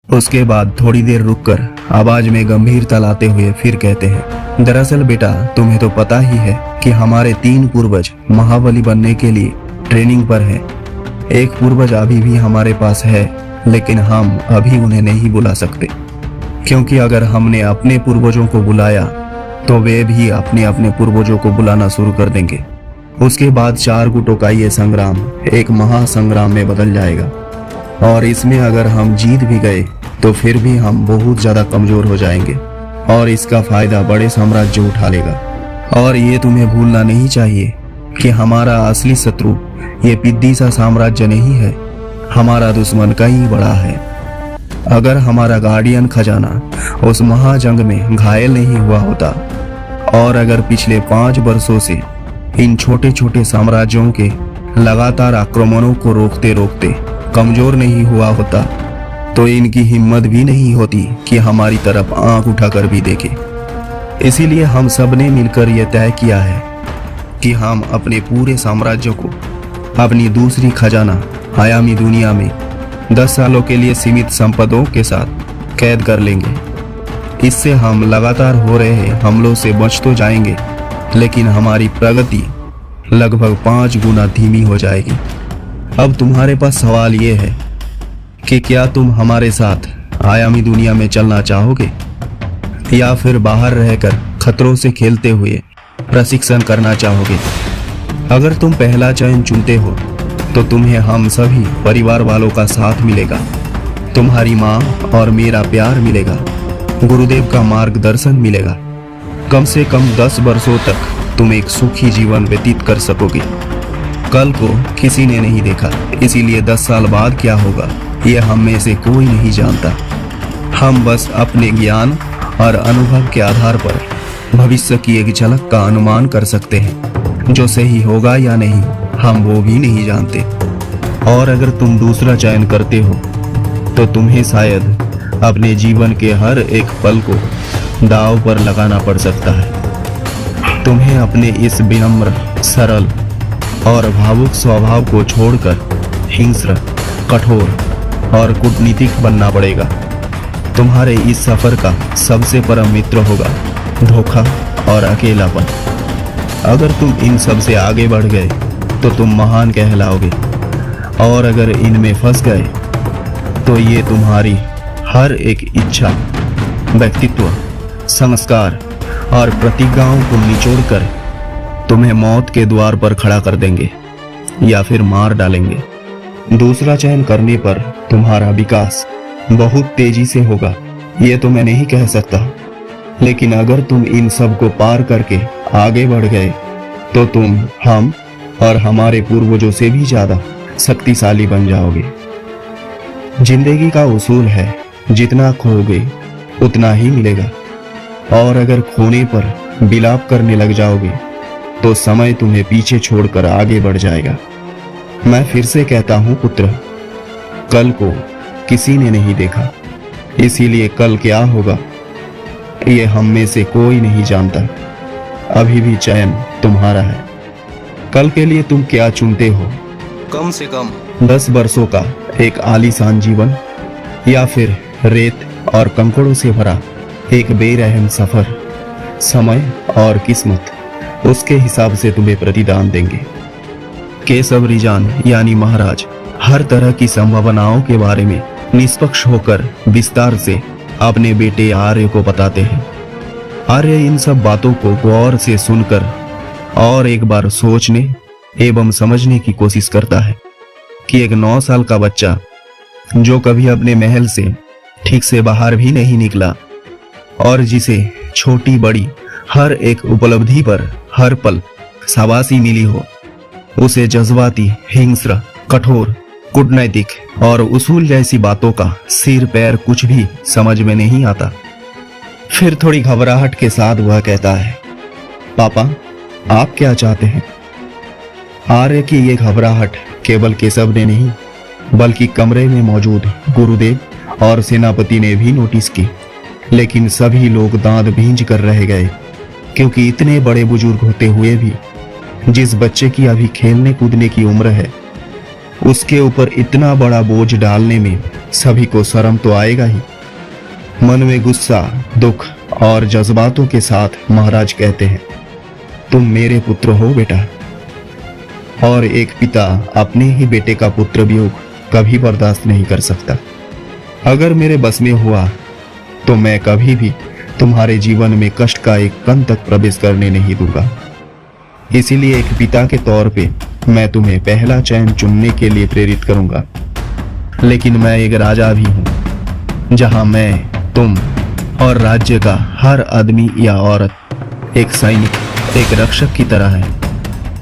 उसके बाद थोड़ी देर रुककर आवाज में गंभीरता लाते हुए फिर कहते हैं, दरअसल बेटा तुम्हें तो पता ही है कि हमारे 3 पूर्वज महाबली बनने के लिए ट्रेनिंग पर हैं। एक पूर्वज अभी भी हमारे पास है, लेकिन हम अभी उन्हें नहीं बुला सकते, क्योंकि अगर हमने अपने पूर्वजों को बुलाया तो वे भी अपने अपने पूर्वजों को बुलाना शुरू कर देंगे। उसके बाद 4 गुटों का ये संग्राम एक महासंग्राम में बदल जाएगा, और इसमें अगर हम जीत भी गए तो फिर भी हम बहुत ज्यादा कमजोर हो जाएंगे, और इसका फायदा बड़े साम्राज्य उठा लेगा। और ये तुम्हें भूलना नहीं चाहिए कि हमारा असली शत्रु ये पिद्दी सा साम्राज्य नहीं है, हमारा दुश्मन कहीं बड़ा है। अगर हमारा गार्डियन खजाना उस महाजंग में घायल नहीं हुआ होता, और अगर पिछले 5 वर्षों से इन छोटे छोटे साम्राज्यों के लगातार आक्रमणों को रोकते रोकते कमजोर नहीं हुआ होता, तो इनकी हिम्मत भी नहीं होती कि हमारी तरफ आंख उठाकर भी देखे। इसीलिए हम सब ने मिलकर यह तय किया है कि हम अपने पूरे साम्राज्य को अपनी दूसरी खजाना आयामी दुनिया में 10 सालों के लिए सीमित संपदों के साथ कैद कर लेंगे। इससे हम लगातार हो रहे हमलों से बच तो जाएंगे, लेकिन हमारी प्रगति लगभग 5 गुना धीमी हो जाएगी। अब तुम्हारे पास सवाल ये है कि क्या तुम हमारे साथ आयामी दुनिया में चलना चाहोगे, या फिर बाहर रहकर खतरों से खेलते हुए प्रशिक्षण करना चाहोगे। अगर तुम पहला चयन चुनते हो तो तुम्हें हम सभी परिवार वालों का साथ मिलेगा, तुम्हारी माँ और मेरा प्यार मिलेगा, गुरुदेव का मार्गदर्शन मिलेगा। कम से कम 10 वर्षों तक तुम एक सुखी जीवन व्यतीत कर सकोगे। कल को किसी ने नहीं देखा, इसीलिए 10 साल बाद क्या होगा यह हम में से कोई नहीं जानता। हम बस अपने ज्ञान और अनुभव के आधार पर भविष्य की एक झलक का अनुमान कर सकते हैं। जो सही होगा या नहीं हम वो भी नहीं जानते। और अगर तुम दूसरा चयन करते हो तो तुम्हें शायद अपने जीवन के हर एक पल को दांव पर लगाना पड़ सकता है। तुम्हें अपने इस विनम्र, सरल और भावुक स्वभाव को छोड़कर हिंस्र, कठोर और कूटनीतिक बनना पड़ेगा। तुम्हारे इस सफर का सबसे परम मित्र होगा धोखा और अकेलापन। अगर तुम इन सब से आगे बढ़ गए तो तुम महान कहलाओगे, और अगर इनमें फंस गए तो ये तुम्हारी हर एक इच्छा, व्यक्तित्व, संस्कार और प्रतिज्ञाओं को निचोड़कर तुम्हें मौत के द्वार पर खड़ा कर देंगे या फिर मार डालेंगे। दूसरा चयन करने पर तुम्हारा विकास बहुत तेजी से होगा, ये तो मैं नहीं कह सकता, लेकिन अगर तुम इन सब को पार करके आगे बढ़ गए तो तुम हम और हमारे पूर्वजों से भी ज्यादा शक्तिशाली बन जाओगे। जिंदगी का उसूल है, जितना खोओगे उतना ही मिलेगा, और अगर खोने पर विलाप करने लग जाओगे तो समय तुम्हें पीछे छोड़कर आगे बढ़ जाएगा। मैं फिर से कहता हूं पुत्र, कल को किसी ने नहीं देखा, इसीलिए कल क्या होगा ये हम में से कोई नहीं जानता। अभी भी चयन तुम्हारा है। कल के लिए तुम क्या चुनते हो? कम से कम 10 वर्षों का एक आलीशान जीवन, या फिर रेत और कंकड़ों से भरा एक बेरहम सफर? समय और किस्मत उसके हिसाब से तुम्हें प्रतिदान देंगे। केशव रिजान यानी महाराज हर तरह की संभावनाओं के बारे में निष्पक्ष होकर विस्तार से अपने बेटे आर्य को बताते हैं। आर्य इन सब बातों को गौर से सुनकर और एक बार सोचने एवं समझने की कोशिश करता है कि एक 9 साल का बच्चा जो कभी अपने महल से ठीक से बाहर भी नहीं निकला, और जिसे छोटी बड़ी हर एक उपलब्धि पर हर पल शाबाशी मिली हो, उसे जज्बाती, हिंस्र, कठोर, कूटनैतिक और उसूल जैसी बातों का सिर पैर कुछ भी समझ में नहीं आता। फिर थोड़ी घबराहट के साथ वह कहता है, पापा आप क्या चाहते हैं? आर्य की ये घबराहट केवल केशव ने नहीं, बल्कि कमरे में मौजूद गुरुदेव और सेनापति ने भी नोटिस की। लेकिन सभी लोग दांत भींच कर रह गए, क्योंकि इतने बड़े बुजुर्ग होते हुए भी जिस बच्चे की अभी खेलने कूदने की उम्र है, उसके ऊपर इतना बड़ा बोझ डालने में सभी को शर्म तो आएगा ही। मन में गुस्सा, दुख और जज्बातों के साथ महाराज कहते हैं, तुम मेरे पुत्र हो बेटा। और एक पिता अपने ही बेटे का पुत्र वियोग कभी बर्दाश्त नहीं कर सकता। अगर मेरे बस में हुआ तो मैं कभी भी तुम्हारे जीवन में कष्ट का एक कण तक प्रवेश करने नहीं दूंगा। इसीलिए एक पिता के तौर पे मैं तुम्हें पहला चयन चुनने के लिए प्रेरित करूंगा। लेकिन मैं एक राजा भी हूं, जहां मैं, तुम और राज्य का हर आदमी या औरत एक सैनिक, एक रक्षक की तरह है।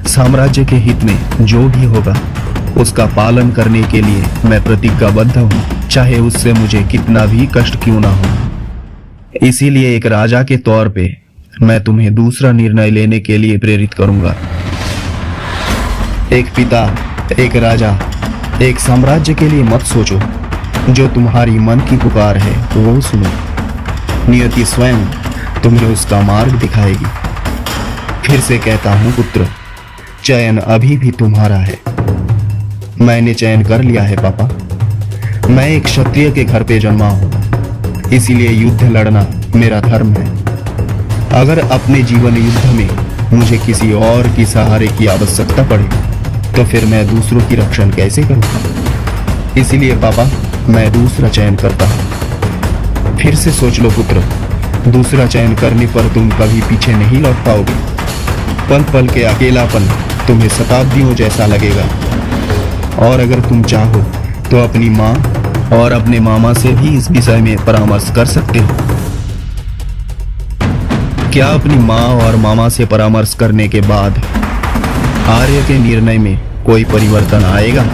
साम्राज्य के हित में जो भी होगा उसका पालन करने के लिए मैं प्रतिज्ञाबद्ध हूं, चाहे उससे मुझे कितना भी कष्ट क्यों ना हो। इसीलिए एक राजा के तौर पे मैं तुम्हें दूसरा निर्णय लेने के लिए प्रेरित करूंगा। एक पिता, एक राजा, एक साम्राज्य के लिए मत सोचो। जो तुम्हारी मन की पुकार है वो सुनो। नियति स्वयं तुम्हें उसका मार्ग दिखाएगी। फिर से कहता हूं पुत्र, चयन अभी भी तुम्हारा है। मैंने चयन कर लिया है पापा। मैं एक क्षत्रिय के घर पे जन्मा हूं, इसीलिए युद्ध लड़ना मेरा धर्म है। अगर अपने जीवन युद्ध में मुझे किसी और की सहारे की आवश्यकता पड़े तो फिर मैं दूसरों की रक्षण कैसे करूंगा। इसीलिए पापा मैं दूसरा चयन करता हूं। फिर से सोच लो पुत्र, दूसरा चयन करने पर तुम कभी पीछे नहीं लौट पाओगे। पल पल के अकेलापन तुम्हें शताब्दियों जैसा लगेगा। और अगर तुम चाहो तो अपनी माँ और अपने मामा से भी इस विषय में परामर्श कर सकते हो। क्या अपनी माँ और मामा से परामर्श करने के बाद आर्य के निर्णय में कोई परिवर्तन आएगा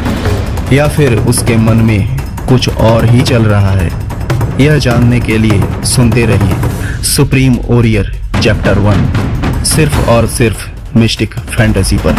या फिर उसके मन में कुछ और ही चल रहा है? यह जानने के लिए सुनते रहिए सुप्रीम वॉरियर चैप्टर 1, सिर्फ और सिर्फ मिस्टिक फैंटेसी पर।